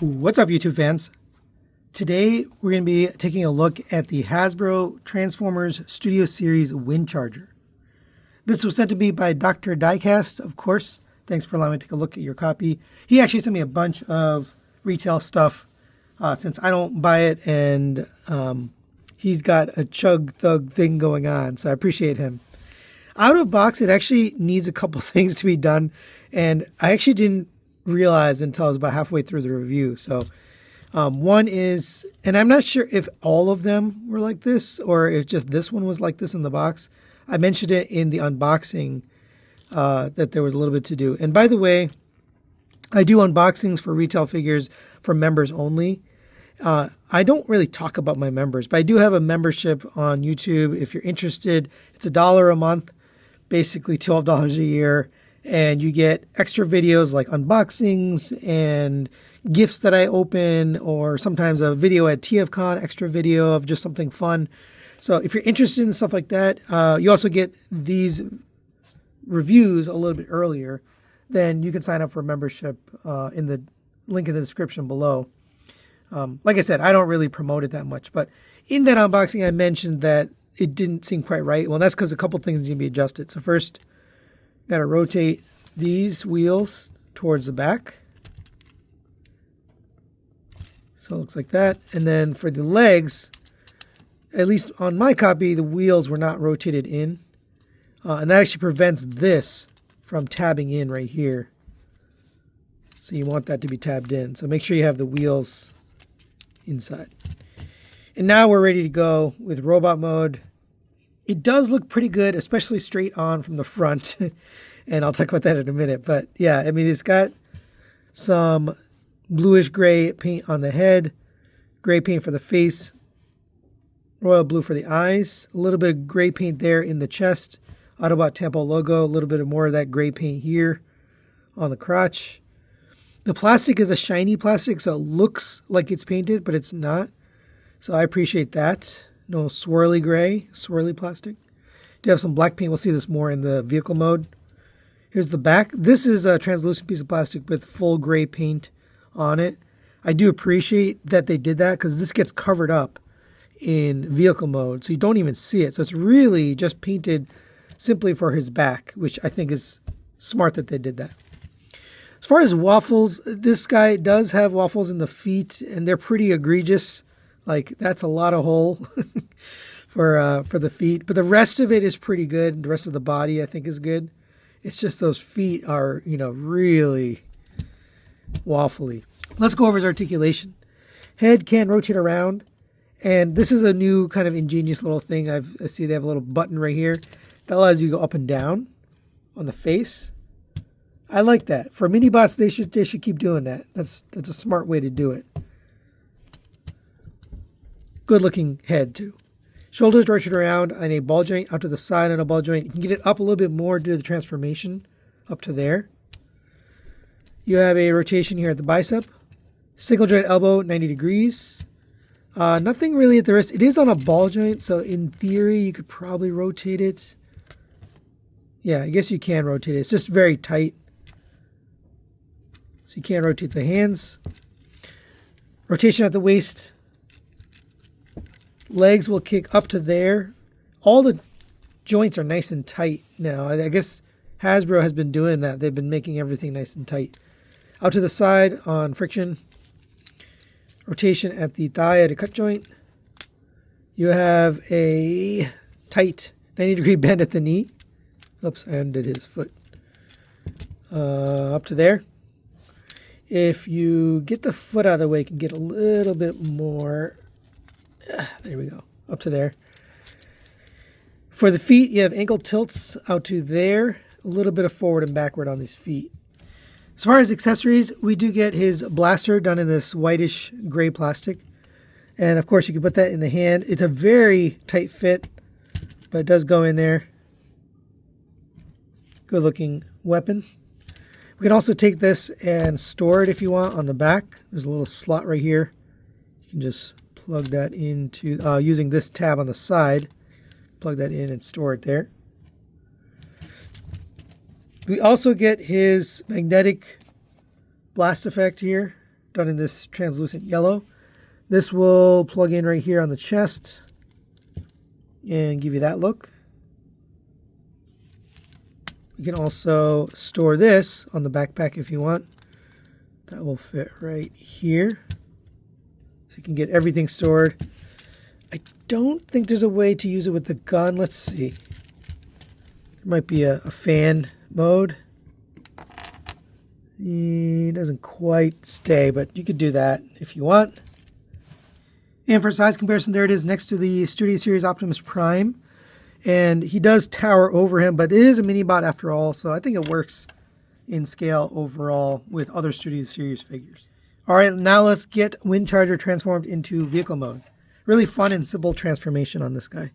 What's up, YouTube fans? Today we're going to be taking a look at the Hasbro Transformers Studio Series Windcharger. This was sent to me by Dr. Diecast, of course. Thanks for allowing me to take a look at your copy. He actually sent me a bunch of retail stuff since I don't buy it, and he's got a chug thug thing going on, so I appreciate him. Out of box, it actually needs a couple things to be done, and I actually didn't realize until I was about halfway through the review. So one is, and I'm not sure if all of them were like this or if just this one was like this in the box. I mentioned it in the unboxing that there was a little bit to do. And by the way, I do unboxings for retail figures for members only. I don't really talk about my members, but I do have a membership on YouTube. If you're interested, it's $1 a month, basically $12 a year. And you get extra videos like unboxings and gifts that I open, or sometimes a video at TFCon, extra video of just something fun. So if you're interested in stuff like that, you also get these reviews a little bit earlier. Then you can sign up for a membership in the link in the description below. Like I said, I don't really promote it that much, but in that unboxing, I mentioned that it didn't seem quite right. Well, that's because a couple things need to be adjusted. So first, got to rotate these wheels towards the back. So it looks like that. And then for the legs, at least on my copy, the wheels were not rotated in. And that actually prevents this from tabbing in right here. So you want that to be tabbed in. So make sure you have the wheels inside. And now we're ready to go with robot mode. It does look pretty good, especially straight on from the front. And I'll talk about that in a minute. But yeah, I mean, it's got some bluish gray paint on the head, gray paint for the face, royal blue for the eyes, a little bit of gray paint there in the chest, Autobot Tempo logo, a little bit of more of that gray paint here on the crotch. The plastic is a shiny plastic, so it looks like it's painted, but it's not. So I appreciate that. No swirly gray, swirly plastic. Do have some black paint. We'll see this more in the vehicle mode. Here's the back. This is a translucent piece of plastic with full gray paint on it. I do appreciate that they did that because this gets covered up in vehicle mode, so you don't even see it. So it's really just painted simply for his back, which I think is smart that they did that. As far as waffles, this guy does have waffles in the feet, and they're pretty egregious. Like, that's a lot of hole for the feet. But the rest of it is pretty good. The rest of the body, I think, is good. It's just those feet are, really waffly. Let's go over his articulation. Head can rotate around. And this is a new kind of ingenious little thing. I see they have a little button right here that allows you to go up and down on the face. I like that. For mini-bots, they should keep doing that. That's a smart way to do it. Good looking head too. Shoulders rotate around on a ball joint out to the side on a ball joint. You can get it up a little bit more due to the transformation up to there. You have a rotation here at the bicep. Single joint elbow, 90 degrees. Nothing really at the wrist. It is on a ball joint, so in theory you could probably rotate it. Yeah, I guess you can rotate it. It's just very tight. So you can't rotate the hands. Rotation at the waist. Legs will kick up to there. All the joints are nice and tight now. I guess Hasbro has been doing that. They've been making everything nice and tight. Out to the side on friction. Rotation at the thigh at a cut joint. You have a tight 90-degree bend at the knee. Oops, I undid his foot. Up to there. If you get the foot out of the way, you can get a little bit more. There we go. Up to there. For the feet, you have ankle tilts out to there. A little bit of forward and backward on these feet. As far as accessories, we do get his blaster done in this whitish gray plastic. And of course, you can put that in the hand. It's a very tight fit, but it does go in there. Good looking weapon. We can also take this and store it if you want on the back. There's a little slot right here. You can just plug that into, using this tab on the side, plug that in and store it there. We also get his magnetic blast effect here. done in this translucent yellow. This will plug in right here on the chest and give you that look. You can also store this on the backpack if you want. That will fit right here. So you can get everything stored. I don't think there's a way to use it with the gun. Let's see. There might be a fan mode. It doesn't quite stay, but you could do that if you want. And for size comparison, there it is next to the Studio Series Optimus Prime. And he does tower over him, but it is a mini bot after all, so I think it works in scale overall with other Studio Series figures. All right, now let's get Windcharger transformed into vehicle mode. Really fun and simple transformation on this guy.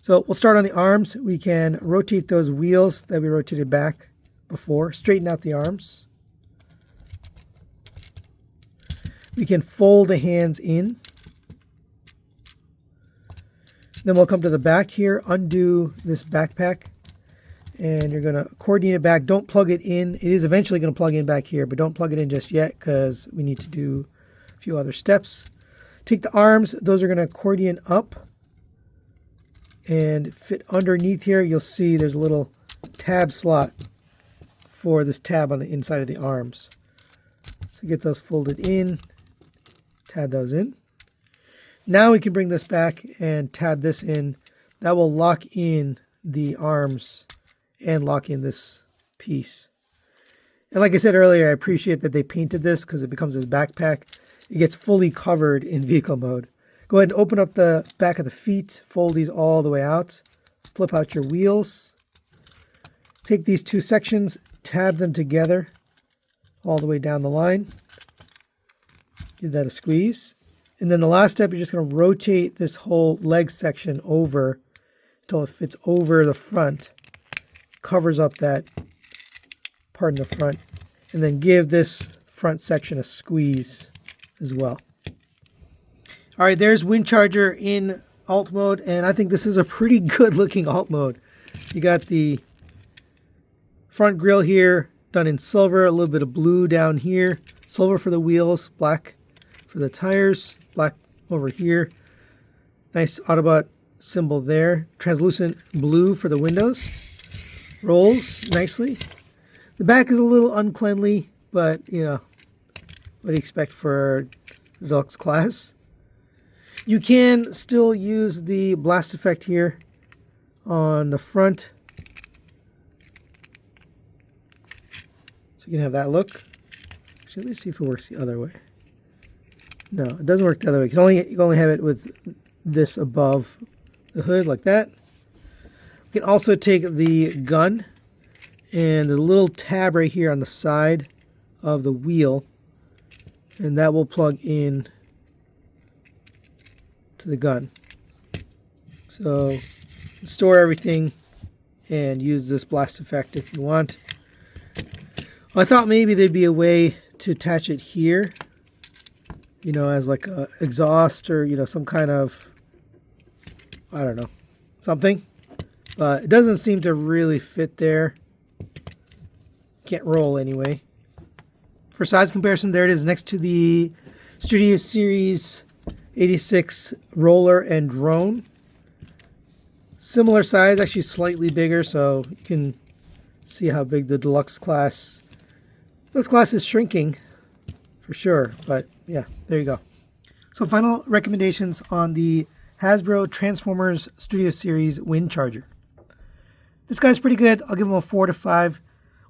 So we'll start on the arms. We can rotate those wheels that we rotated back before, straighten out the arms. We can fold the hands in. Then we'll come to the back here, undo this backpack, and you're going to accordion it back. Don't plug it in. It is eventually going to plug in back here, but don't plug it in just yet because we need to do a few other steps. Take the arms. Those are going to accordion up and fit underneath here. You'll see there's a little tab slot for this tab on the inside of the arms. So get those folded in, tab those in. Now we can bring this back and tab this in. That will lock in the arms and lock in this piece. And like I said earlier, I appreciate that they painted this because it becomes this backpack. It gets fully covered in vehicle mode. Go ahead and open up the back of the feet, fold these all the way out, flip out your wheels. Take these two sections, tab them together all the way down the line. Give that a squeeze. And then the last step, you're just going to rotate this whole leg section over until it fits over the front, covers up that part in the front, and then give this front section a squeeze as well. All right, there's Windcharger in alt mode, and I think this is a pretty good looking alt mode. You got the front grille here done in silver, a little bit of blue down here, silver for the wheels, black for the tires, black over here. Nice Autobot symbol there. Translucent blue for the windows. Rolls nicely. The back is a little uncleanly, but you know, what do you expect for deluxe class? You can still use the blast effect here on the front. So you can have that look. Actually, let me see if it works the other way. No, it doesn't work the other way. You can only have it with this above the hood like that. You can also take the gun and the little tab right here on the side of the wheel, and that will plug in to the gun. So store everything and use this blast effect if you want. I thought maybe there'd be a way to attach it here, you know, as like a exhaust or, you know, some kind of, I don't know, something. But it doesn't seem to really fit there. Can't roll anyway. For size comparison, there it is next to the Studio Series 86 roller and drone. Similar size, actually slightly bigger, so you can see how big the deluxe class. This class is shrinking for sure, but yeah, there you go. So final recommendations on the Hasbro Transformers Studio Series Windcharger. This guy's pretty good. I'll give him a 4 to 5.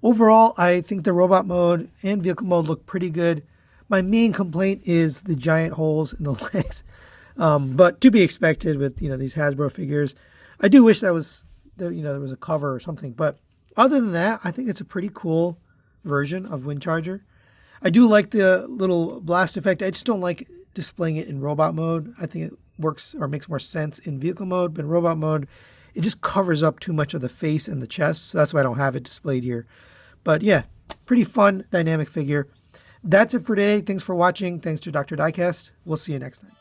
Overall, I think the robot mode and vehicle mode look pretty good. My main complaint is the giant holes in the legs, but to be expected with, you know, these Hasbro figures. I do wish that was, there was a cover or something, but other than that, I think it's a pretty cool version of Windcharger. I do like the little blast effect. I just don't like displaying it in robot mode. I think it works or makes more sense in vehicle mode, but in robot mode, it just covers up too much of the face and the chest. So that's why I don't have it displayed here. But yeah, pretty fun, dynamic figure. That's it for today. Thanks for watching. Thanks to Dr. Diecast. We'll see you next time.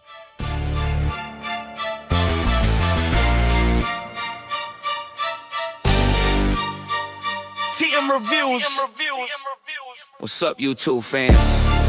TM Reviews. What's up, YouTube fans?